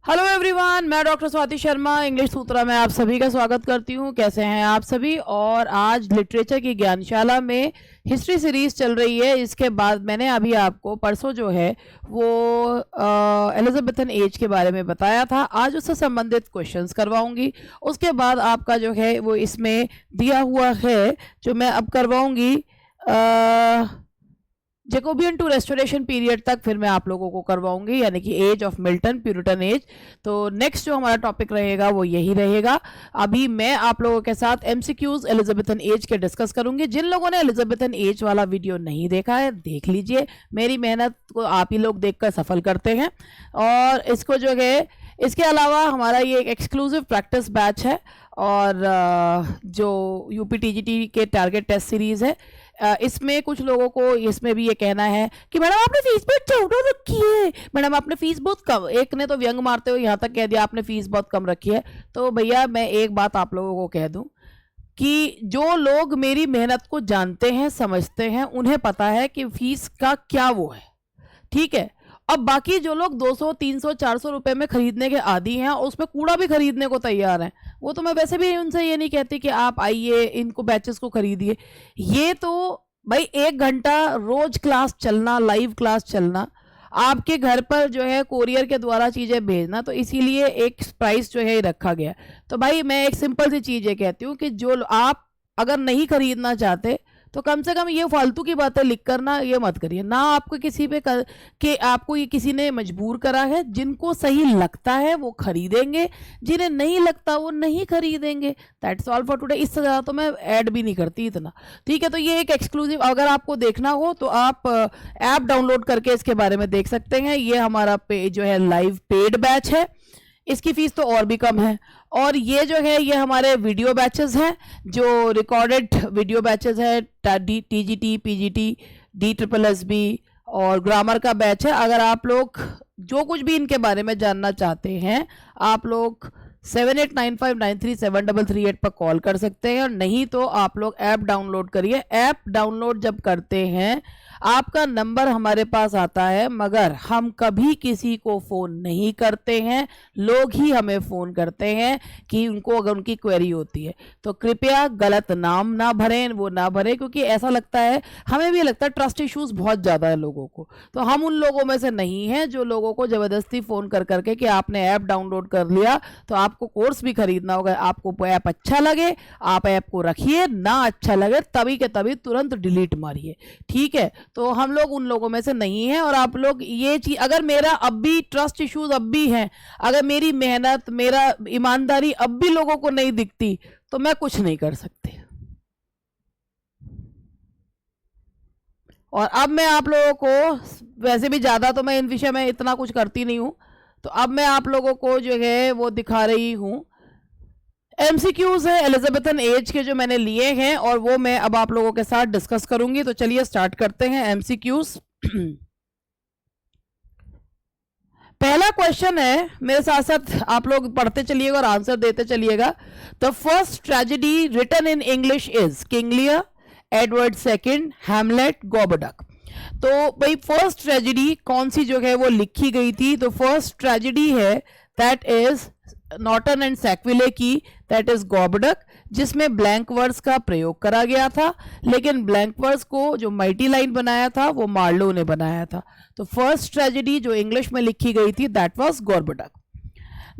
Hello everyone, मैं doctor Swati Sharma English सूत्रा में आप सभी का स्वागत करती हूँ। कैसे हैं आप सभी। और आज लिटरेचर की ज्ञानशाला में हिस्ट्री सीरीज चल रही है। इसके बाद मैंने अभी आपको परसों जो है वो एलिजाबेथन एज के बारे में बताया था। आज उससे संबंधित क्वेश्चंस करवाऊंगी। उसके बाद आपका जो है वो इसमें दिया हुआ है जो मैं अब करवाऊंगी जैकोबियन टू रेस्टोरेशन पीरियड तक, फिर मैं आप लोगों को करवाऊंगी, यानी कि age of Milton, Puritan age. तो नेक्स्ट जो हमारा टॉपिक रहेगा वो यही रहेगा। अभी मैं आप लोगों के साथ एमसीक्यूज एलिजाबेथन एज के डिस्कस करूंगी। जिन लोगों ने एलिजाबेथन एज वाला वीडियो नहीं देखा है देख लीजिए। मेरी मेहनत को आप ही लोग देखकर सफल करते हैं। और इसको जो है इसके अलावा हमारा ये एक एक्सक्लूसिव प्रैक्टिस बैच है और जो यूपीटीजीटी के टारगेट टेस्ट सीरीज है, इसमें कुछ लोगों को इसमें भी ये कहना है कि मैडम आपने फीस बहुत चौड़ा रखी है, मैडम आपने फीस बहुत कम। एक ने तो व्यंग मारते हुए यहाँ तक कह दिया आपने फीस बहुत कम रखी है। तो भैया मैं एक बात आप लोगों को कह दूं कि जो लोग मेरी मेहनत को जानते हैं, समझते हैं, उन्हें पता है कि फीस का क्या वो है, ठीक है। अब बाकी जो लोग 200, 300, 400 रुपए में खरीदने के आदी हैं और उसमें कूड़ा भी खरीदने को तैयार हैं, वो तो मैं वैसे भी उनसे ये नहीं कहती कि आप आइए इनको बैचेस को खरीदिए। ये तो भाई 1 घंटा रोज क्लास चलना, लाइव क्लास चलना, आपके घर पर जो है कोरियर के द्वारा चीज़ें भेजना, तो इसीलिए एक प्राइस जो है रखा गया। तो भाई मैं एक सिंपल सी चीज़ ये कहती हूँ कि जो आप अगर नहीं खरीदना चाहते तो कम से कम ये फालतू की बातें लिख कर ना ये मत करिए ना। आपको किसी पे कि आपको ये किसी ने मजबूर करा है। जिनको सही लगता है वो खरीदेंगे, जिन्हें नहीं लगता वो नहीं खरीदेंगे। That's all for today. इससे ज़्यादा तो मैं ऐड भी नहीं करती इतना, ठीक है। तो ये एक एक्सक्लूसिव, अगर आपको देखना हो तो आप ऐप डाउनलोड करके इसके बारे में देख सकते हैं। ये हमारा जो है लाइव पेड बैच है, इसकी फीस तो और भी कम है। और ये जो है ये हमारे वीडियो बैचेस हैं, जो रिकॉर्डेड वीडियो बैचेस है, टीजीटी, पीजीटी, DSSB और ग्रामर का बैच है। अगर आप लोग जो कुछ भी इनके बारे में जानना चाहते हैं, आप लोग 7895937338 पर कॉल कर सकते हैं। और नहीं तो आप लोग ऐप डाउनलोड करिए। ऐप डाउनलोड जब करते हैं आपका नंबर हमारे पास आता है, मगर हम कभी किसी को फ़ोन नहीं करते हैं, लोग ही हमें फ़ोन करते हैं कि उनको अगर उनकी क्वेरी होती है। तो कृपया गलत नाम ना भरें, वो ना भरें, क्योंकि ऐसा लगता है, हमें भी लगता है ट्रस्ट इश्यूज़ बहुत ज़्यादा है लोगों को। तो हम उन लोगों में से नहीं हैं जो लोगों को ज़बरदस्ती फ़ोन कर करके कि आपने ऐप डाउनलोड कर लिया तो आपको कोर्स भी खरीदना होगा। आपको ऐप अच्छा लगे आप ऐप को रखिए, ना अच्छा लगे तभी के तभी तुरंत डिलीट मारिए, ठीक है। तो हम लोग उन लोगों में से नहीं हैं। और आप लोग ये चीज, अगर मेरा अब भी ट्रस्ट इश्यूज अब भी हैं, अगर मेरी मेहनत, मेरा ईमानदारी अब भी लोगों को नहीं दिखती, तो मैं कुछ नहीं कर सकती। और अब मैं आप लोगों को, वैसे भी ज़्यादा तो मैं इन विषय में इतना कुछ करती नहीं हूँ, तो अब मैं आप लोगों को जो है वो दिखा रही हूँ। एमसीक्यूज है एलिजाबेथन एज के जो मैंने लिए हैं और वो मैं अब आप लोगों के साथ डिस्कस करूंगी। तो चलिए स्टार्ट करते हैं एमसीक्यूज। पहला क्वेश्चन है, मेरे साथ साथ आप लोग पढ़ते चलिएगा और आंसर देते चलिएगा। The first tragedy written in English is King Lear, Edward second, Hamlet, Gorboduc. तो भाई फर्स्ट ट्रेजेडी कौन सी जो है वो लिखी गई थी? तो फर्स्ट ट्रेजेडी है दैट इज नॉर्टन एंड सैकविले की, दैट इज गोबरडक, जिसमें ब्लैंक वर्ड्स का प्रयोग करा गया था। लेकिन ब्लैंक वर्ड्स को जो मल्टी लाइन बनाया था वो मार्लो ने बनाया था। तो फर्स्ट ट्रेजेडी जो इंग्लिश में लिखी गई थी that was Gorboduc.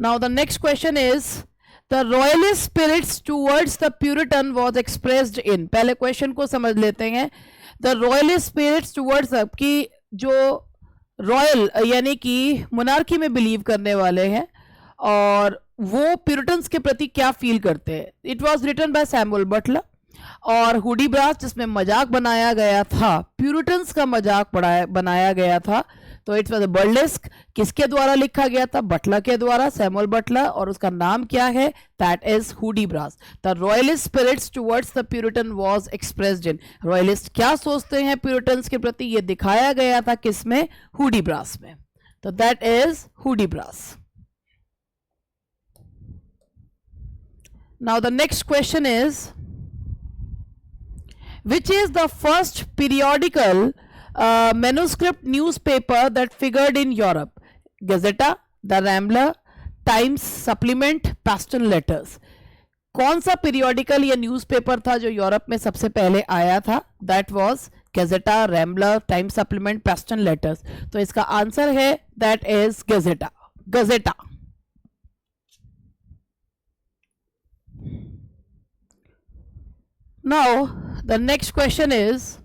Now the next question is the royalist spirits towards the puritan was expressed in. पहले क्वेश्चन को समझ लेते हैं। द रॉयलिस्ट स्पिरिट्स टूवर्ड्स, की जो रॉयल यानी कि मोनार्की में बिलीव करने वाले हैं और वो प्यूरिटन्स के प्रति क्या फील करते हैं। It was written by Samuel Butler. और हुडीब्रास जिसमें मजाक बनाया गया था, प्यूरिटन्स का मजाक बनाया गया था, तो इट्स वाज बर्लेस्क। किसके द्वारा लिखा गया था? बटलर के द्वारा, सैमुअल बटलर। और उसका नाम क्या है? That is Hudibras. The royalist spirits towards the puritan was expressed in. Royalist क्या सोचते हैं प्यूरिटन्स के प्रति, ये दिखाया गया था किसमें? हुडीब्रास में। तो that is Hudibras. Now the next question is, which is the first periodical manuscript newspaper that figured in Europe? Gazeta, the Rambler, Times supplement, Paston letters. कौन सा पीरियोडिकल या न्यूज़पेपर था जो यूरोप में सबसे पहले आया था? That was Gazeta, Rambler, Times supplement, Paston letters. तो इसका आंसर है that is Gazeta, Gazeta. Now the next question is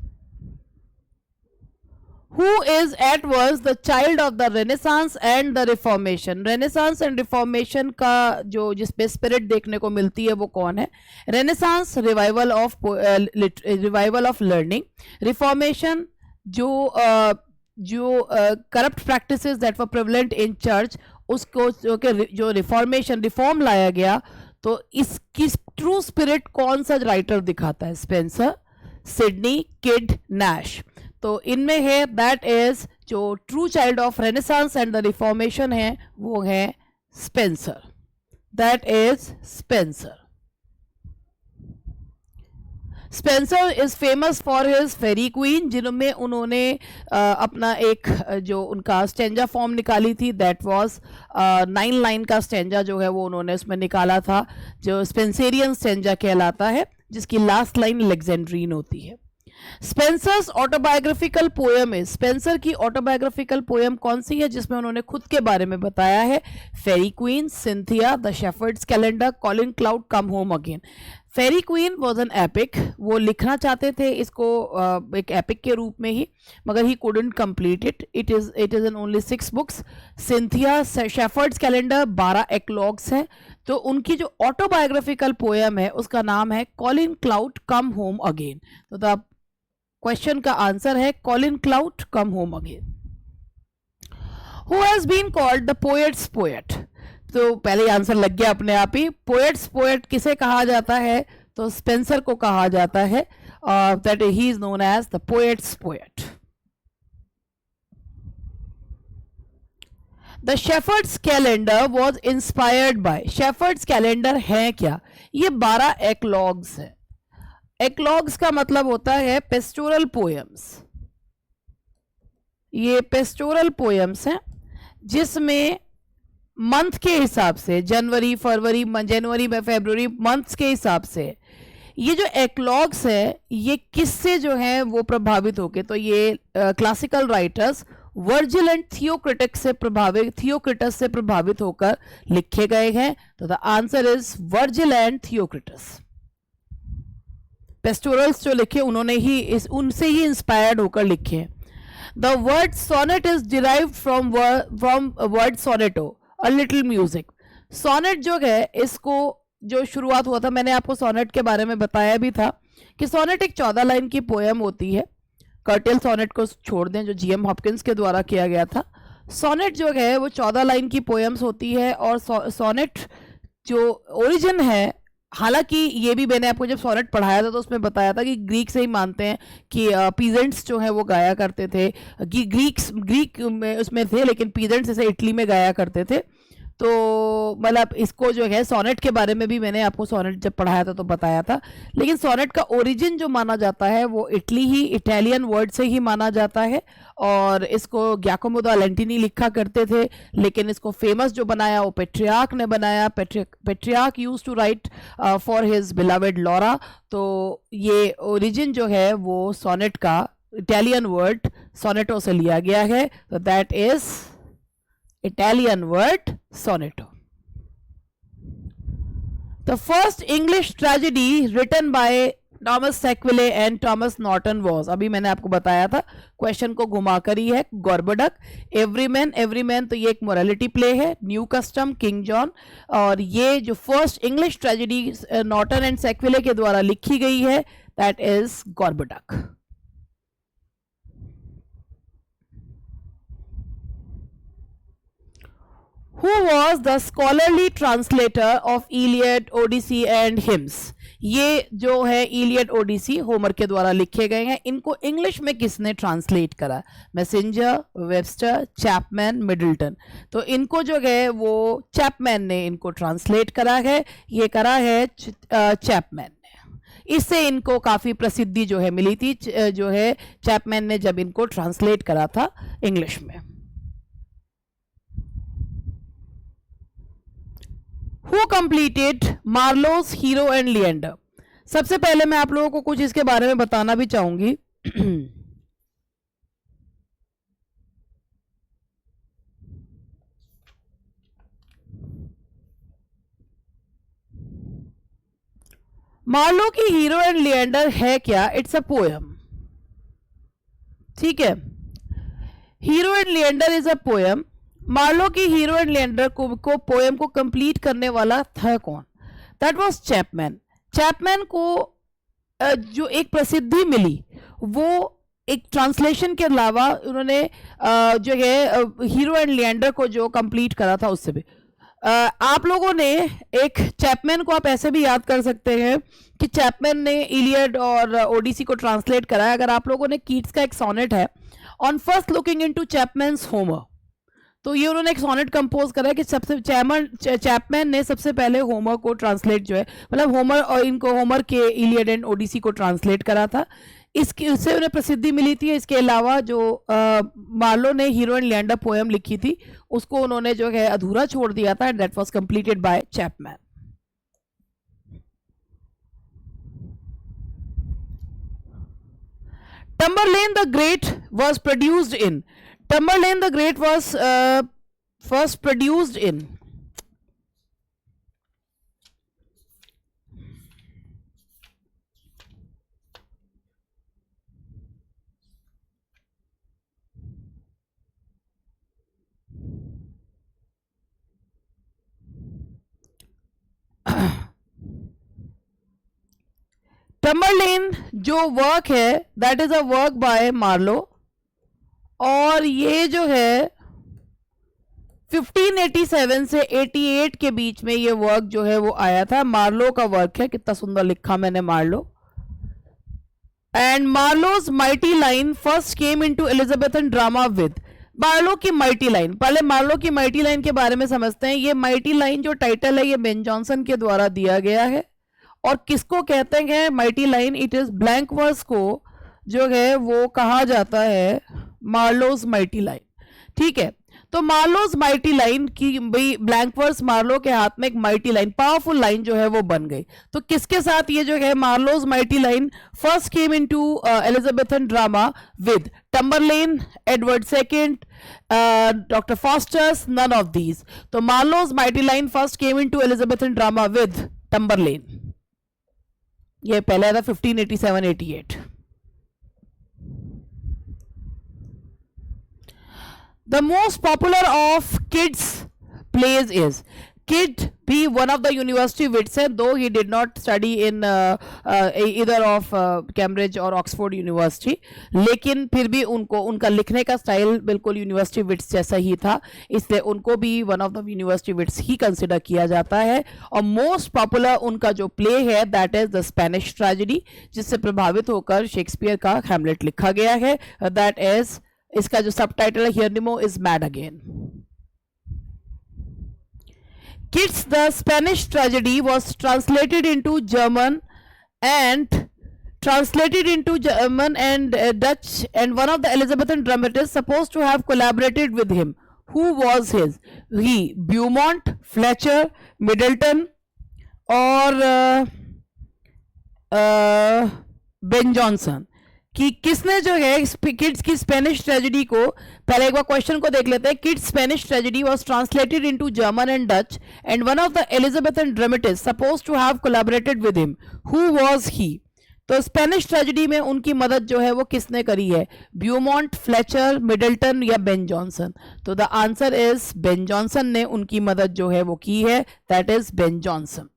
who is at was the child of the Renaissance and the Reformation? Renaissance and Reformation का जो जिसपे spirit देखने को मिलती है वो कौन है? Renaissance revival of learning, reformation जो corrupt practices that were prevalent in church, उसको जो रिफॉर्मेशन रिफॉर्म लाया गया, तो इसकी ट्रू स्पिरिट कौन सा राइटर दिखाता है? Spenser, Sidney, Kyd, Nash. तो इनमें है दैट इज जो true child of renaissance and the reformation है वो है Spenser, that is Spenser. Spenser is famous for his Faerie Queene, जिनमें उन्होंने अपना एक जो उनका स्टेंजा फॉर्म निकाली थी, दैट वाज 9 लाइन का स्टेंजा जो है वो उन्होंने उसमें निकाला था, जो स्पेंसेरियन स्टेंजा कहलाता है, जिसकी लास्ट लाइन लेक्जेंड्रीन होती है। स्पेंसर्स ऑटोबायोग्राफिकल पोएम है, स्पेंसर की ऑटोबायोग्राफिकल पोएम कौन सी है जिसमें उन्होंने खुद के बारे में बताया है? Faerie Queene, Cynthia, the shepherd's Calendar, Colin Clout, come home again. Faerie Queene was an epic, वो लिखना चाहते थे इसको एक एपिक के रूप में ही, मगर he couldn't complete it is in only 6 books. Cynthia, shepherd's calendar 12 एक्लॉग्स हैं। तो उनकी जो ऑटोबायोग्राफिकल पोएम है उसका नाम है Colin Clout, come home again. तो द क्वेश्चन का आंसर है Colin Clout, come home again. Who has been called the poet's poet? तो पहले आंसर लग गया अपने आप ही। पोएट्स पोएट किसे कहा जाता है? तो स्पेंसर को कहा जाता है, that he is known as the poet's poet. The shepherd's calendar was inspired by, shepherd's calendar है क्या? ये 12 एक्लॉग्स है। एक्लॉग्स का मतलब होता है पेस्टोरल पोएम्स। ये पेस्टोरल पोएम्स हैं जिसमें मंथ के हिसाब से, जनवरी, फरवरी, मंथ्स के हिसाब से ये जो एक्लॉग्स है ये किससे जो है वो प्रभावित होके, तो ये classical writers Virgil and Theocritus से प्रभावित होकर लिखे गए हैं। तो the answer is Virgil and Theocritus. Pastorals जो लिखे उन्होंने ही उनसे ही इंस्पायर्ड होकर लिखे। The word sonnet is derived from word sonetto, a little music. Sonnet जो है इसको जो शुरुआत हुआ था, मैंने आपको सोनेट के बारे में बताया भी था कि सोनेट एक 14 लाइन की पोएम होती है। कर्टेल सोनेट को छोड़ दें जो जीएम हॉपकिंस के द्वारा किया गया था। सोनेट जो है वो 14 लाइन की पोएम्स होती है। और सोनेट जो ओरिजिन है, हालांकि ये भी मैंने आपको जब सोनेट पढ़ाया था तो उसमें बताया था कि ग्रीक से ही मानते हैं कि पीजेंट्स जो है वो गाया करते थे। ग्रीक में उसमें थे, लेकिन पीजेंट्स जैसे इटली में गाया करते थे। तो मतलब इसको जो है सोनेट के बारे में भी मैंने आपको सोनेट जब पढ़ाया था तो बताया था। लेकिन सोनेट का ओरिजिन जो माना जाता है वो इटालियन वर्ड से ही माना जाता है। और इसको गियाकोमो दा लेंटिनी लिखा करते थे, लेकिन इसको फेमस जो बनाया वो पेट्रियार्क ने बनाया। Petrarch use to write for his beloved Laura. तो ये ओरिजिन जो है वो सोनेट का इटालियन वर्ड सोनेटो से लिया गया है। तो that is Italian word sonetto. The first English tragedy written by Thomas Sackville and Thomas Norton was, अभी मैंने आपको बताया था, क्वेश्चन को घुमाकर ही है, गोरबोडक, एवरीमैन तो ये एक मोरालिटी प्ले है, न्यू कस्टम, किंग जॉन। और ये जो first English tragedy Norton and Sackville के द्वारा लिखी गई है that is Gorboduc. Who was the scholarly translator of Iliad, Odyssey and hymns? ये जो है इलियड, ओडिसी होमर के द्वारा लिखे गए हैं। इनको इंग्लिश में किसने ट्रांसलेट करा? Messenger, Webster, Chapman, Middleton. तो इनको जो है वो चैपमैन ने इनको ट्रांसलेट करा है। ये करा है चैपमैन ने। इससे इनको काफ़ी प्रसिद्धि जो है मिली थी, जो है चैपमैन ने जब इनको ट्रांसलेट करा था इंग्लिश में। Who completed Marlowe's hero and Leander? सबसे पहले मैं आप लोगों को कुछ इसके बारे में बताना भी चाहूंगी। मार्लो की हीरो एंड लिएंडर है क्या? इट्स अ पोएम, ठीक है। Hero and Leander is a poem. Marlowe की हीरो एंड लिएंडर को पोएम को कंप्लीट करने वाला था कौन? That was Chapman. चैपमैन को जो एक प्रसिद्धि मिली वो एक ट्रांसलेशन के अलावा उन्होंने जो है हीरो एंड लिएंडर को जो कंप्लीट करा था उससे भी आप लोगों ने एक चैपमैन को आप ऐसे भी याद कर सकते हैं कि चैपमैन ने इलियड और ओडिसी को ट्रांसलेट करा है। अगर आप लोगों ने कीट्स का एक सोनेट है on first looking into Chapman's Homer, तो ये उन्होंने एक सोनेट कंपोज करा है कि सबसे चैपमैन ने सबसे पहले होमर को ट्रांसलेट जो है मतलब होमर और इनको होमर के इलियड एंड ओडिसी को ट्रांसलेट करा था। इसकी उससे उन्हें प्रसिद्धि मिली थी। इसके अलावा जो मार्लो ने हीरो एंड लिएंडर पोएम लिखी थी उसको उन्होंने जो है अधूरा छोड़ दिया था and that was completed by Chapman. Tamburlaine the Great was produced in. Tamburlaine the Great was first produced in. Tamburlaine जो वर्क है that is a work by Marlowe और ये जो है 1587 से 88 के बीच में ये वर्क जो है वो आया था। मार्लो का वर्क है, कितना सुंदर लिखा मैंने Marlowe. And Marlowe's mighty line first came into Elizabethan drama with. Marlowe की माइटी लाइन, पहले मार्लो की माइटी लाइन के बारे में समझते हैं। ये माइटी लाइन जो टाइटल है ये बेन जॉनसन के द्वारा दिया गया है और किसको कहते हैं mighty line? It is blank verse को जो है वो कहा जाता है मार्लोज माइटी लाइन, ठीक है। तो मार्लोज माइटी लाइन की भाई ब्लैंक वर्स मार्लो के हाथ में एक माइटी लाइन पावरफुल लाइन जो है वो बन गई। तो किसके साथ ये जो है Marlowe's mighty line first came into Elizabethan drama with Tamburlaine, Edward second, Doctor Faustus, none of these. तो Marlowe's mighty line first came into Elizabethan drama with Tamburlaine. ये पहले था 1587-88। The most popular of kids plays is Kid भी one of the university wits है, though he did not study in either of Cambridge और Oxford University, लेकिन फिर भी उनको उनका लिखने का स्टाइल बिल्कुल यूनिवर्सिटी विट्स जैसा ही था, इसलिए उनको भी one of the university wits ही कंसिडर किया जाता है। और मोस्ट पॉपुलर उनका जो प्ले है that is the Spanish tragedy, जिससे प्रभावित होकर शेक्सपियर का हैमलेट लिखा गया है। दैट इज इसका जो सबटाइटल है Hieronimo is mad again. Kids, the Spanish tragedy was translated into German and Dutch, and one of the Elizabethan dramatists supposed to have collaborated with him. Who was his? He, Beaumont, Fletcher, Middleton, or Ben Jonson। कि किसने जो है kids की Spanish tragedy को, पहले एक बार question को देख लेते हैं। Kyd's Spanish tragedy was translated into German and Dutch and one of the Elizabethan dramatist supposed to have collaborated with him. Who was he? तो स्पेनिश ट्रेजेडी में उनकी मदद जो है वो किसने करी है? ब्यूमॉन्ट, फ्लेचर, मिडल्टन या बेन जॉनसन? तो the answer is Ben Jonson ने उनकी मदद जो है वो की है, दैट इज बेन जॉनसन।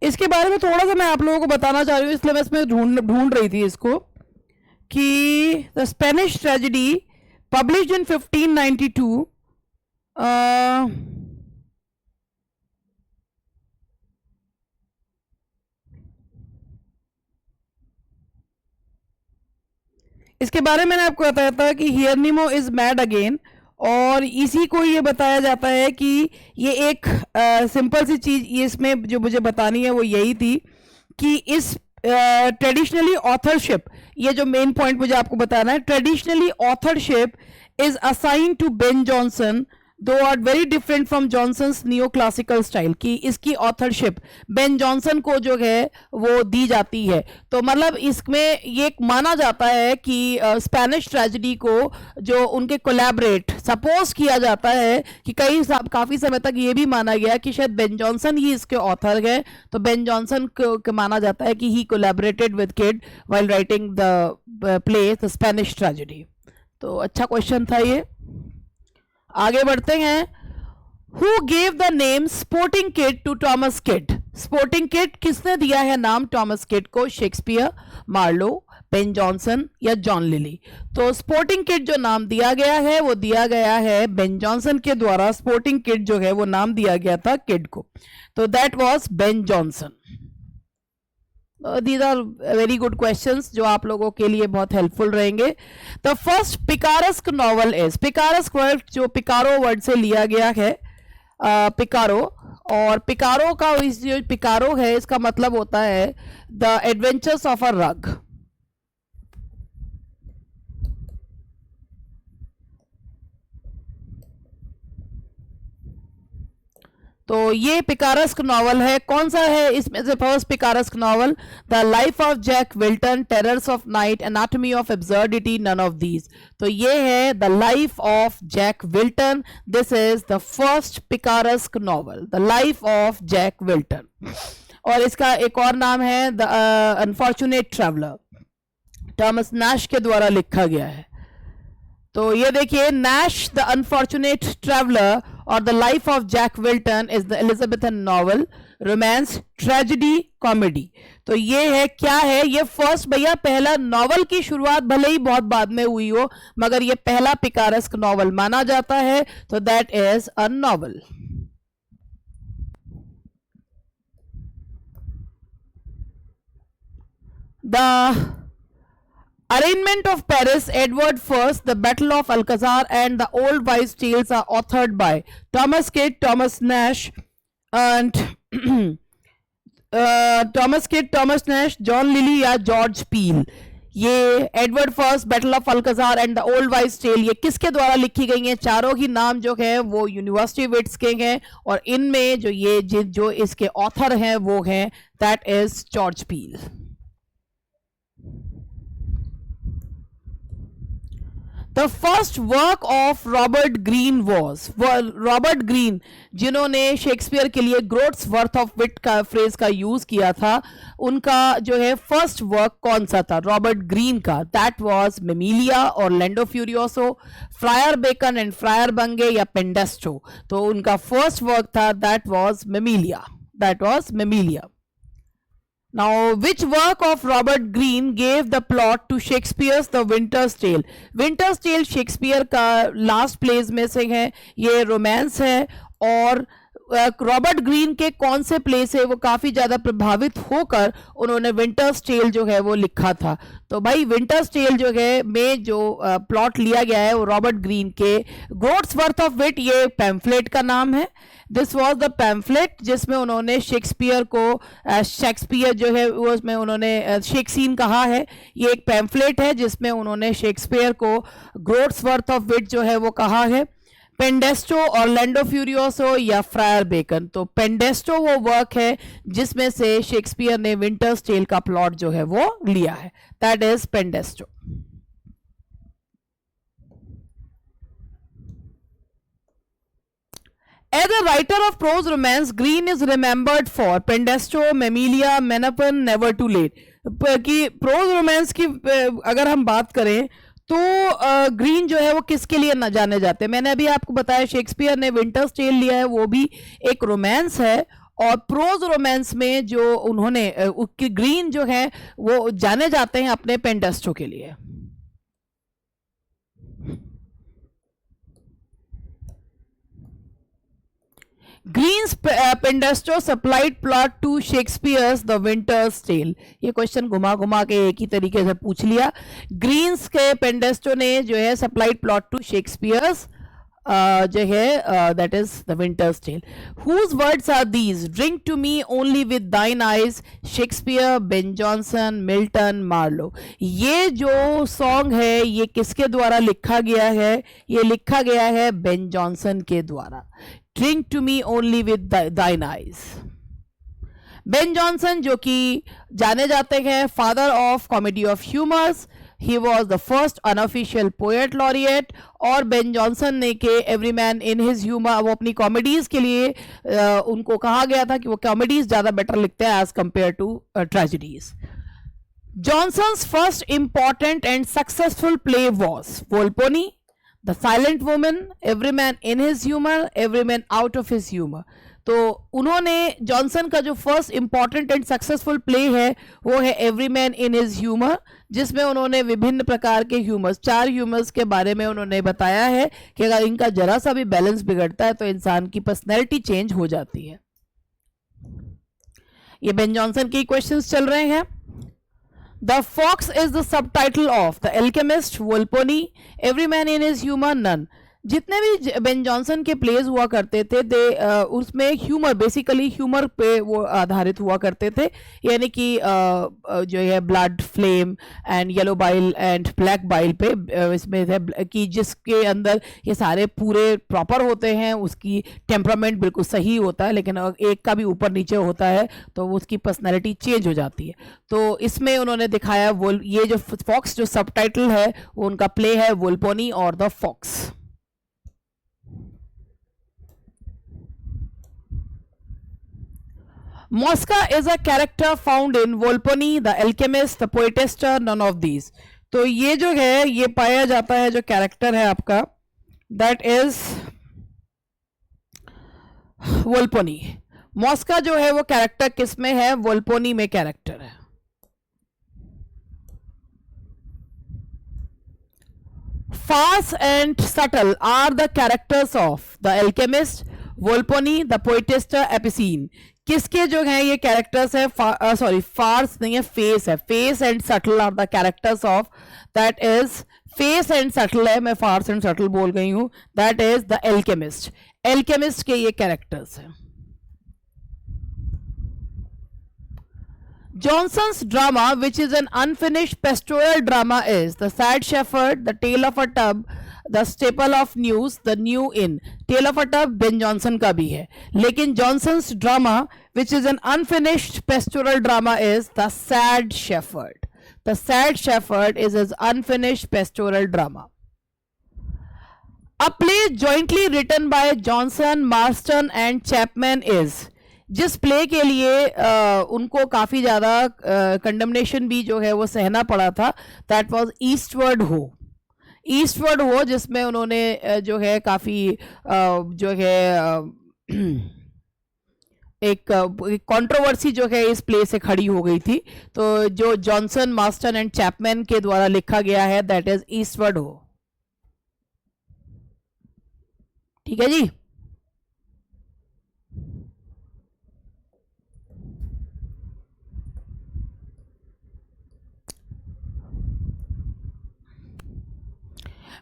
इसके बारे में थोड़ा सा मैं आप लोगों को बताना चाह रही हूँ, इसलिए मैं इसमें ढूंढ रही थी इसको कि the Spanish tragedy published in 1592 इसके बारे में मैंने आपको बताया था कि हियरनिमो इज मैड अगेन, और इसी को ये बताया जाता है कि ये एक सिंपल सी चीज़ ये इसमें जो मुझे बतानी है वो यही थी कि इस ट्रेडिशनली ऑथरशिप, ये जो मेन पॉइंट मुझे आपको बताना है, traditionally authorship is assign to Ben Jonson though are very different from Jonson's neo classical style, की इसकी ऑथरशिप बेन जॉनसन को जो है वो दी जाती है। तो मतलब इसमें ये माना जाता है कि स्पेनिश ट्रेजेडी को जो उनके कोलैबोरेट सपोज किया जाता है कि काफ़ी समय तक ये भी माना गया कि शायद बेन जॉनसन ही इसके ऑथर है, तो बेन जॉनसन को माना जाता है कि he collaborated with Kyd while writing the play the Spanish tragedy. तो अच्छा क्वेश्चन था ये। आगे बढ़ते हैं। Who gave the name sporting Kyd to Thomas Kyd? Sporting Kyd किसने दिया है नाम टॉमस किड को? शेक्सपियर, मार्लो, बेन जॉनसन या जॉन लिली? तो स्पोर्टिंग किड जो नाम दिया गया है वो दिया गया है बेन जॉनसन के द्वारा। स्पोर्टिंग किड जो है वो नाम दिया गया था किड को, तो that was Ben Jonson. These are very good questions जो आप लोगों के लिए बहुत हेल्पफुल रहेंगे। The first picaresque novel is, picaresque word जो पिकारो वर्ड से लिया गया है, पिकारो, और पिकारो का जो पिकारो है इसका मतलब होता है द एडवेंचर्स ऑफ अ रग। तो ये पिकारेस्क नॉवल है। कौन सा है इसमें से first picaresque novel? The life of Jack Wilton, terrors of night, anatomy of absurdity, none of these. तो ये है the life of Jack Wilton. This is the first picaresque novel, the life of Jack Wilton. और इसका एक और नाम है the unfortunate traveller, Thomas Nash के द्वारा लिखा गया है। तो ये देखिए, नैश द अनफॉर्चुनेट ट्रैवलर और the life of Jack Wilton is the Elizabethan novel, romance, tragedy, comedy. तो ये है, क्या है ये? फर्स्ट भैया पहला नॉवल की शुरुआत भले ही बहुत बाद में हुई हो, मगर ये पहला पिकारेस्क नॉवल माना जाता है, तो that is a novel. The Arraignment of Paris, Edward I, The Battle of Alcazar, and The Old Wives' Tales are authored by Thomas Kidd, Thomas Nash, and Thomas Kidd, Thomas Nash, John Lilly या George Peele. ये Edward first, battle of Alcazar and the old wives' tale, ये किसके द्वारा लिखी गई हैं? चारों ही नाम जो है वो यूनिवर्सिटी विट्स के हैं, और इनमें जो इसके ऑथर हैं वो हैं that is George Peele. The first work of Robert Greene was, Robert Greene जिन्होंने शेक्सपियर के लिए ग्रोट्स वर्थ ऑफ विट का फ्रेज का यूज किया था, उनका जो है फर्स्ट वर्क कौन सा था रॉबर्ट ग्रीन का? That was Mamillia Orlando Furioso, Friar Bacon and Friar Bungay या पेंडेस्टो। तो उनका फर्स्ट वर्क था that was Mamillia, that was Mamillia. Now, which work of Robert Greene gave the plot to Shakespeare's The Winter's Tale? Winter's Tale Shakespeare का last pledge में से है, ये romance है, और रॉबर्ट ग्रीन के कौन से प्ले से वो काफ़ी ज़्यादा प्रभावित होकर उन्होंने विंटर्स टेल जो है वो लिखा था। तो भाई विंटर्स टेल जो है में जो प्लॉट लिया गया है वो रॉबर्ट ग्रीन के ग्रोट्स वर्थ ऑफ विट, ये पैम्फलेट का नाम है। दिस वॉज द पैम्फलेट जिसमें उन्होंने शेक्सपियर को, शेक्सपियर जो है वो उसमें उन्होंने शेक्सीन कहा है। ये एक पैम्फलेट है जिसमें उन्होंने शेक्सपियर को ग्रोट्स वर्थ ऑफ विट जो है वो कहा है। पेंडेस्टो, ऑरलैंडो फ्यूरियोसो या फ्रायर बेकन? तो पेंडेस्टो वो वर्क है जिसमें से शेक्सपियर ने विंटर्स टेल का प्लॉट जो है वो लिया है, that is Pandosto. As a writer of prose romance, Greene is remembered for Pandosto, Mamillia, Menaphon, never too late. कि प्रोज रोमांस की अगर हम बात करें तो ग्रीन जो है वो किसके लिए न जाने जाते हैं? मैंने अभी आपको बताया शेक्सपियर ने विंटर्स टेल लिया है, वो भी एक रोमांस है, और प्रोज रोमांस में जो उन्होंने ग्रीन जो है वो जाने जाते हैं अपने पेंडेस्टो के लिए। Greene's Pandosto supplied plot to Shakespeare's the Winter's Tale. ये क्वेश्चन घुमा घुमा के एक ही तरीके से पूछ लिया। ग्रीन्स के पेंडेस्टो ने जो है सप्लाइड प्लॉट टू शेक्सपियर्स जो है that is the Winter's Tale. Whose words are these? Drink to me only with thine eyes, Shakespeare, Ben Jonson, Milton, Marlowe. ये जो सॉन्ग है ये किसके द्वारा लिखा गया है? ये लिखा गया है बेन जॉनसन के द्वारा। Drink to me only with thine eyes. Ben Jonson जो कि जाने जाते हैं father of comedy of humours, he was the first unofficial poet laureate. और बेन जॉनसन ने के every man in his humour, वो अपनी कॉमेडीज के लिए उनको कहा गया था कि वो कॉमेडीज ज्यादा बेटर लिखते हैं as compared to tragedies. Jonson's first important and successful play was Volpone, the Silent Woman, every man in his humour, every man out of his humour. तो उन्होंने जॉनसन का जो first important and successful play है वो है every man in his humour, जिसमें उन्होंने विभिन्न प्रकार के ह्यूमर्स, 4 ह्यूमर्स के बारे में उन्होंने बताया है कि अगर इनका जरा सा भी बैलेंस बिगड़ता है तो इंसान की पर्सनैलिटी चेंज हो जाती है। ये बेन जॉनसन के क्वेश्चंस चल रहे हैं। The Fox is the subtitle of The Alchemist, Volpone, Every Man in His Humor, None। जितने भी बेन जॉनसन के प्लेज हुआ करते थे उसमें ह्यूमर, बेसिकली ह्यूमर पे वो आधारित हुआ करते थे। यानी कि जो है blood flame and yellow bile and black bile पे इसमें थे कि जिसके अंदर ये सारे पूरे प्रॉपर होते हैं, उसकी टेम्परामेंट बिल्कुल सही होता है, लेकिन एक का भी ऊपर नीचे होता है तो उसकी पर्सनैलिटी चेंज हो जाती है। तो इसमें उन्होंने दिखाया वो ये जो फॉक्स जो सबटाइटल है वो उनका प्ले है वोल्पोनी और the fox. Mosca is a character found in Volpone, The Alchemist, The Poetaster, none of these। तो ये जो है ये पाया जाता है, जो कैरेक्टर है आपका that is Volpone। मॉस्का जो है वो कैरेक्टर किस में है? वोल्पोनी में कैरेक्टर है। Farce and subtle are the characters of The Alchemist, Volpone, The Poetaster, Epicene। किसके जो हैं ये कैरेक्टर्स है? सॉरी फार्स नहीं है, फेस है। Face and subtle are the characters of, that is face and subtle है, मैं फार्स एंड सटल बोल गई हूं, that is the alchemist. Alchemist के ये कैरेक्टर्स हैं। Johnson's drama, which is an unfinished pastoral drama, is The Sad Shepherd, The Tale of a Tub, The Staple of News, The New Inn। Tale of a Tub Ben Jonson का भी है, लेकिन Johnson's drama, which is an unfinished pastoral drama, is The Sad Shepherd। The Sad Shepherd is his unfinished pastoral drama। A play jointly written by Johnson, Marston and Chapman is, जिस play के लिए उनको काफ़ी ज़्यादा condemnation भी जो है वो सहना पड़ा था, दैट वाज ईस्टवर्ड हो। ईस्टवर्ड हो जिसमें उन्होंने जो है काफ़ी जो है एक कंट्रोवर्सी जो है इस प्ले से खड़ी हो गई थी। तो जो जॉनसन, मार्स्टन एंड चैपमैन के द्वारा लिखा गया है दैट इज ईस्टवर्ड हो। ठीक है जी।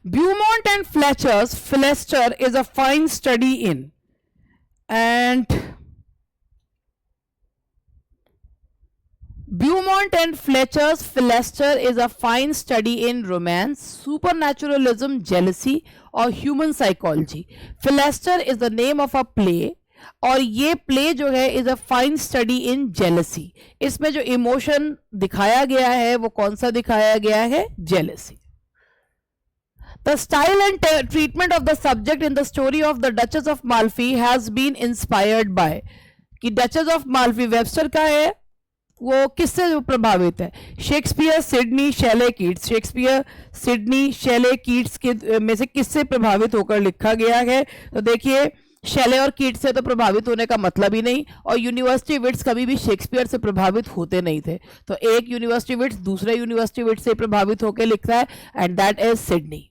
Beaumont and Fletcher's Philester is a fine study in, and Beaumont and Fletcher's Philester is a fine study in romance, supernaturalism, jealousy और human psychology। Philester is the name of a play और ये play जो है is a fine study in jealousy. इसमें जो emotion दिखाया गया है वो कौन सा दिखाया गया है? Jealousy. The style and treatment of the subject in the story of the Duchess of Malfi has been inspired by, कि Duchess of Malfi वेबस्टर का है, वो किससे प्रभावित है? Shakespeare, Sydney, शेले, Keats. Shakespeare, Sydney, शेले, Keats के में से किससे प्रभावित होकर लिखा गया है? तो देखिए शैले और कीट से तो प्रभावित होने का मतलब ही नहीं, और यूनिवर्सिटी विट्स कभी भी शेक्सपियर से प्रभावित होते नहीं थे। तो एक यूनिवर्सिटी विट्स दूसरे यूनिवर्सिटी विट्स से प्रभावित होकर लिखता है, एंड दैट इज सिडनी।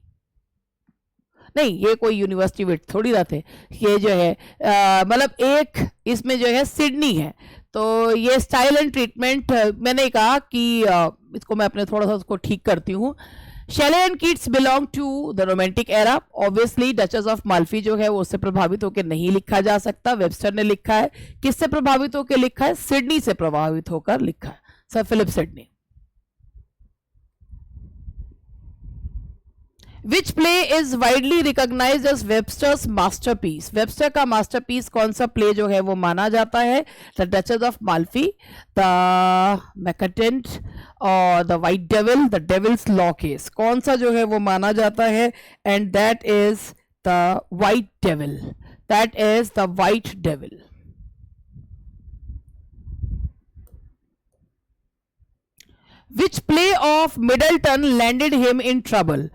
नहीं, ये कोई यूनिवर्सिटी विट थोड़ी ना थे, ये जो है मतलब एक इसमें जो है सिडनी है। तो ये स्टाइल एंड ट्रीटमेंट मैंने कहा कि इसको मैं अपने थोड़ा सा उसको ठीक करती हूँ। Shelley and Keats belong to the romantic era. Obviously Duchess of Malfi जो है वो उससे प्रभावित होकर नहीं लिखा जा सकता। वेबस्टर ने लिखा है, किससे प्रभावित होकर लिखा है? सिडनी से प्रभावित होकर लिखा है, sir Philip Sidney. Which play is widely recognized as Webster's masterpiece? Webster का masterpiece कौन सा play जो है वो माना जाता है? The Duchess of Malfi, The Merchant और The White Devil, The Devil's Law Case। कौन सा जो है वो माना जाता है? And that is The White Devil. That is The White Devil. Which play of Middleton landed him in trouble?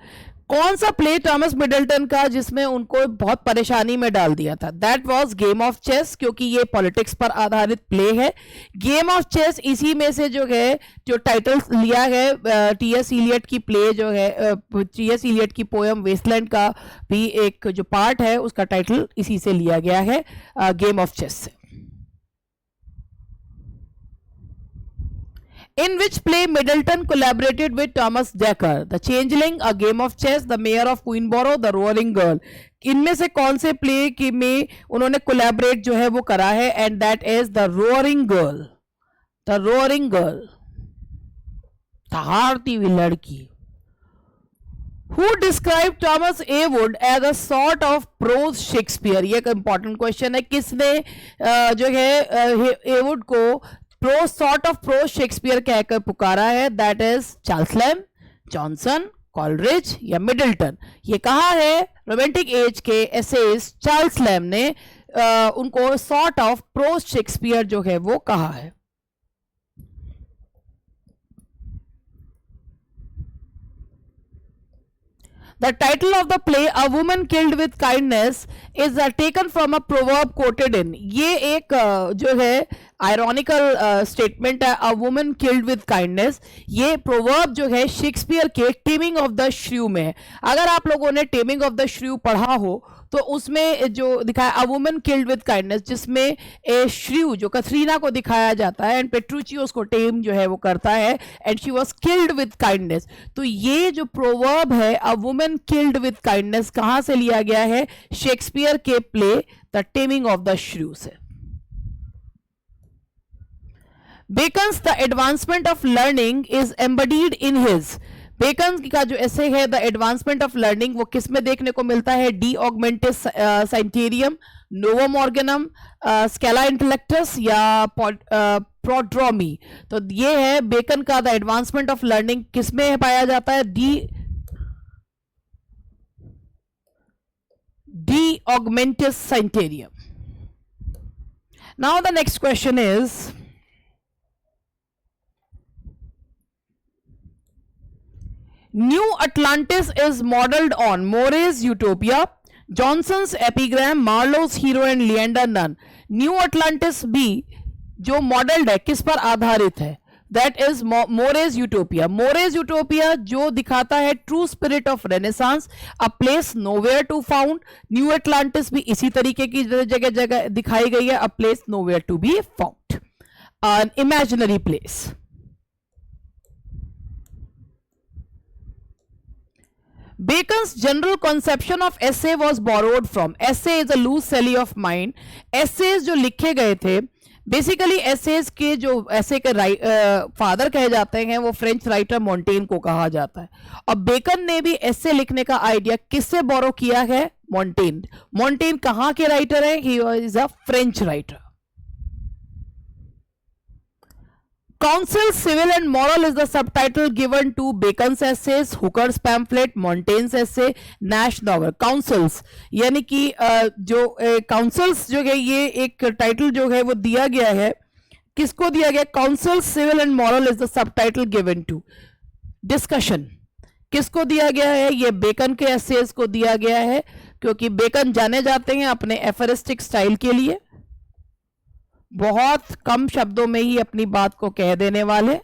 कौन सा प्ले थॉमस मिडल्टन का जिसमें उनको बहुत परेशानी में डाल दिया था? That was game of chess, क्योंकि ये पॉलिटिक्स पर आधारित प्ले है। गेम ऑफ चेस इसी में से जो है जो टाइटल लिया है टी.एस. इलियट की प्ले जो है, टी.एस. इलियट की पोयम वेस्टलैंड का भी एक जो पार्ट है उसका टाइटल इसी से लिया गया है, गेम ऑफ चेस से। In which play Middleton collaborated with Thomas Dekker? The Changeling, A Game of Chess, The Mayor of Queenborough, The Roaring Girl। इनमें से कौन से प्ले की में उन्होंने कोलैबोरेट जो है वो करा है? And that is the Roaring Girl. The Roaring Girl, दहाड़ती हुई लड़की। Who described Thomas A. Wood as a sort of prose Shakespeare? ये एक इंपॉर्टेंट क्वेश्चन है। किसने जो है एवुड को prose sort of prose Shakespeare कहकर पुकारा है? That is Charles Lamb, Johnson, Coleridge या मिडल्टन। ये कहा है रोमांटिक एज के एसेज चार्ल्स लैम ने उनको सॉर्ट ऑफ प्रोज शेक्सपियर जो है वो कहा है। The title of the play, A Woman Killed with Kindness, is taken from a proverb quoted in। ये एक जो है आयरॉनिकल स्टेटमेंट है, a woman killed with kindness. ये प्रोवर्ब जो है शेक्सपियर के टेमिंग ऑफ द श्रू में है। अगर आप लोगों ने टेमिंग ऑफ द श्रू पढ़ा हो तो उसमें जो दिखाया a woman killed with kindness, जिसमें ए श्रू जो कैथरीना को दिखाया जाता है एंड पेट्रूचियो उसको टेम जो है वो करता है and she was killed with kindness. तो ये जो प्रोवर्ब है a woman killed with kindness कहां से लिया गया है? शेक्सपियर के play the taming of the श्रू से। Bacon's The Advancement of Learning is embodied in his। Bacon का जो ऐसे है द एडवांसमेंट ऑफ लर्निंग वो किस में देखने को मिलता है? डी ऑगमेंटिस साइंटेरियम, नोवम ऑर्गेनम, स्केला इंटेलेक्टस या प्रोड्रोमी। तो ये है बेकन का द एडवांसमेंट ऑफ लर्निंग किस में पाया जाता है? De Augmentis Scientiarum. Now the next question is, New Atlantis is modeled on More's Utopia, Johnson's Epigram, Marlowe's Hero and Leander Nunn। New Atlantis भी जो मॉडल्ड है किस पर आधारित है? That is More's Utopia. More's Utopia जो दिखाता है true spirit of renaissance, a place nowhere to found. New Atlantis भी इसी तरीके की जगह जगह दिखाई गई है, a place nowhere to be found, an imaginary place. Bacon's general conception of essay was borrowed from। Essay is a loose celly of mind। Essays जो लिखे गए थे बेसिकली एसेज के जो ऐसे के फादर कहे जाते हैं वो फ्रेंच राइटर मॉन्टेन को कहा जाता है। और बेकन ने भी ऐसे लिखने का आइडिया किससे बोरो किया है? मॉन्टेन। मॉन्टेन कहाँ के राइटर है? He is a French writer. Counsel, Civil and Moral is the subtitle given to Bacon's essays, Hooker's pamphlet, Montaigne's essay, Nash novel। Counsels यानी कि जो counsels जो है ये एक टाइटल जो है वो दिया गया है, किसको दिया गया? Counsel, Civil and Moral is the subtitle given to। Discussion किसको दिया गया है? ये बेकन के एसेज को दिया गया है, क्योंकि बेकन जाने जाते हैं अपने एफरिस्टिक स्टाइल के लिए, बहुत कम शब्दों में ही अपनी बात को कह देने वाले।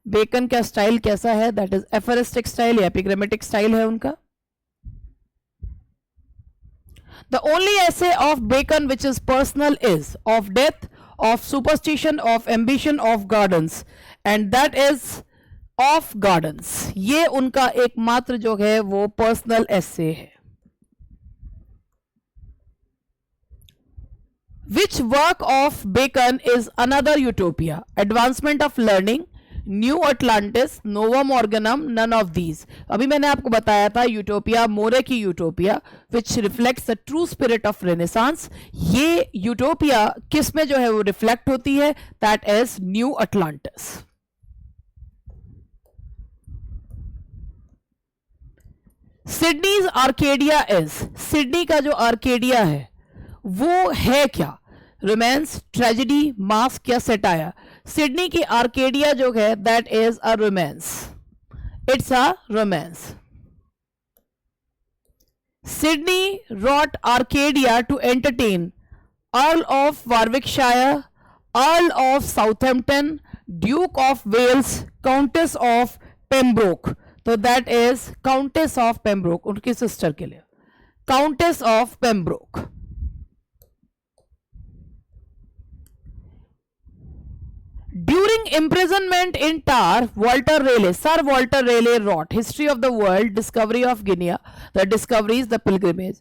बेकन का स्टाइल कैसा है? दैट इज एफरिस्टिक स्टाइल या एपिग्रामेटिक स्टाइल है उनका। The only essay of Bacon which is personal is of death, of superstition, of ambition, of gardens, and that is of gardens. ये उनका एकमात्र जो है वो पर्सनल एसे है। Which work of Bacon is another utopia? Advancement of learning, New Atlantis, Novum Organum, none of these. अभी मैंने आपको बताया था यूटोपिया मोरे की Utopia which reflects the true spirit of renaissance. ये यूटोपिया किस में जो है वो रिफ्लेक्ट होती है? That is New Atlantis. Sidney's Arcadia is, Sidney का जो आर्केडिया है वो है क्या? रोमांस, ट्रेजेडी, मास्क या सेटायर? सिडनी की आर्केडिया जो है that is a romance, it's a romance. Sydney rot Arcadia to entertain earl of Warwickshire, earl of Southampton, duke of Wales, countess of Pembroke. तो that is countess of Pembroke, उनकी sister के लिए, countess of Pembroke. During imprisonment in Tar, Walter Raleigh, Sir Walter Raleigh wrote History of the World, Discovery of Guinea, The Discoveries, The Pilgrimage.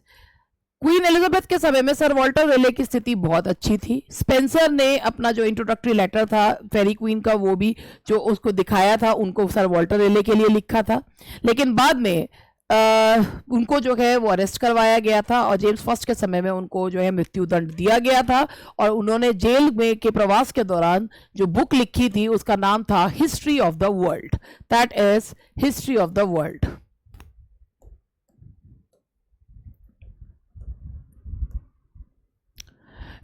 Queen Elizabeth के समय में sir Walter रेले की स्थिति बहुत अच्छी थी। स्पेंसर ने अपना जो इंट्रोडक्टरी लेटर था फेरी क्वीन का वो भी जो उसको दिखाया था उनको सर वॉल्टर रेले के लिए लिखा था, लेकिन बाद में उनको जो है वो अरेस्ट करवाया गया था और जेम्स फर्स्ट के समय में उनको जो है मृत्यु दंड दिया गया था। और उन्होंने जेल में के प्रवास के दौरान जो बुक लिखी थी उसका नाम था history of the world, that is history of the world.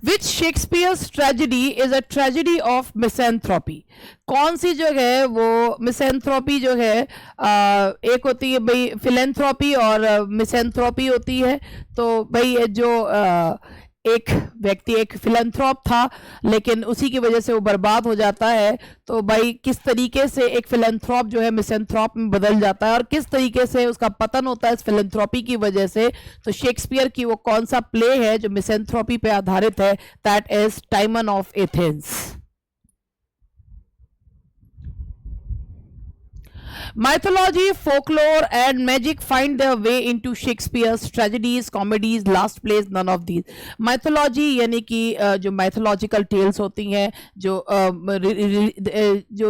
Which Shakespeare's tragedy is a tragedy of मिसैंथ्रोपी? कौन सी जो है वो मिसैंथ्रोपी जो है एक होती है भाई फिलेंथ्रोपी और मिसैंथ्रोपी होती है। तो भाई जो एक व्यक्ति एक फिलेंथ्रोप था लेकिन उसी की वजह से वो बर्बाद हो जाता है, तो भाई किस तरीके से एक फिलेंथ्रोप जो है मिसैंथ्रोप में बदल जाता है और किस तरीके से उसका पतन होता है इस फिलेंथ्रोपी की वजह से। तो शेक्सपियर की वो कौन सा प्ले है जो मिसैंथ्रोपी पे आधारित है? That is टाइमन of Athens. Mythology, folklore, and magic find their way into Shakespeare's tragedies, comedies, last plays, none of these. Mythology यानी कि जो mythological tales होती हैं, जो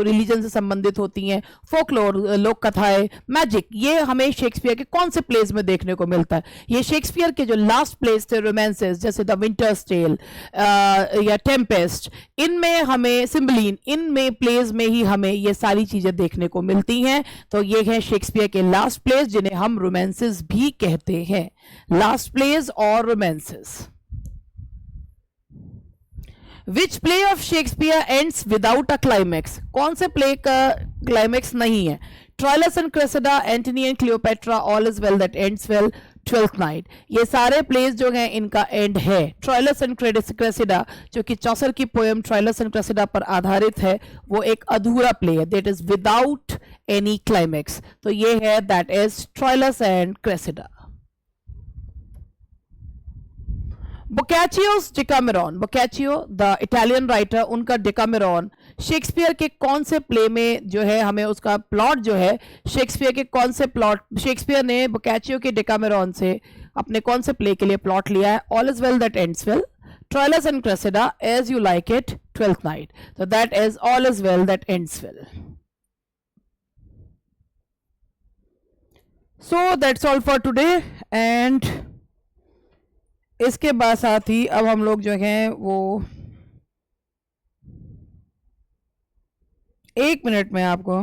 रिलीजन से संबंधित होती हैं, folklore लोक कथाएं, मैजिक, ये हमें शेक्सपियर के कौन से प्लेस में देखने को मिलता है? ये शेक्सपियर के जो लास्ट प्लेस थे रोमांसेस जैसे द विंटर्स टेल या टेम्पेस्ट, इनमें हमें सिम्बलिन, इनमें प्लेस में ही हमें ये सारी चीजें देखने को मिलती हैं। तो ये है शेक्सपियर के लास्ट प्लेस जिन्हें हम रोमांसेस भी कहते हैं, लास्ट प्लेस और romances. Which play of Shakespeare ends without a climax? कौन से प्ले का क्लाइमैक्स नहीं है? Troilus and Cressida, Antony and Cleopatra, all is well that ends well, twelfth night, ये सारे प्लेस जो हैं इनका एंड है। ट्रोइलस एंड क्रेसिडा जो कि चौसर की पोएम ट्रोइलस एंड क्रेसिडा पर आधारित है, वो एक अधूरा प्ले है, that is without any climax. तो ये है that is Troilus and Cressida. Boccaccio's Decameron, Boccaccio the Italian writer, उनका डिकामेरॉन शेक्सपियर के कौन से प्ले में जो है हमें उसका प्लॉट जो है शेक्सपियर के कौन से प्लॉट, शेक्सपियर ने बोकैचियो के डिकामेरॉन से अपने कौन से प्ले के लिए प्लॉट लिया है? All is well that ends well, Troilus and Cressida, as you like it, twelfth night. तो that is all is well that ends well. So that's all for today and इसके बाद साथ ही अब हम लोग जो हैं वो 1 मिनट में आपको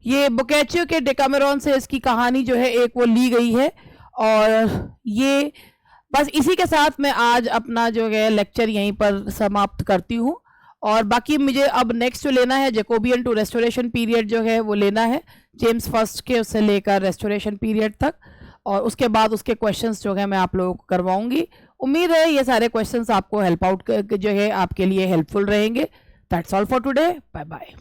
ये बोकाचियो के डेकामेरॉन से इसकी कहानी जो है एक वो ली गई है। और ये बस इसी के साथ मैं आज अपना जो है लेक्चर यहीं पर समाप्त करती हूँ। और बाकी मुझे अब नेक्स्ट जो लेना है जैकोबियन टू रेस्टोरेशन पीरियड जो है वो लेना है, जेम्स फर्स्ट के उससे लेकर रेस्टोरेशन पीरियड तक। और उसके बाद उसके क्वेश्चंस जो है मैं आप लोगों को करवाऊंगी। उम्मीद है ये सारे क्वेश्चंस आपको हेल्प आउट जो है आपके लिए हेल्पफुल रहेंगे। That's all for today, bye bye.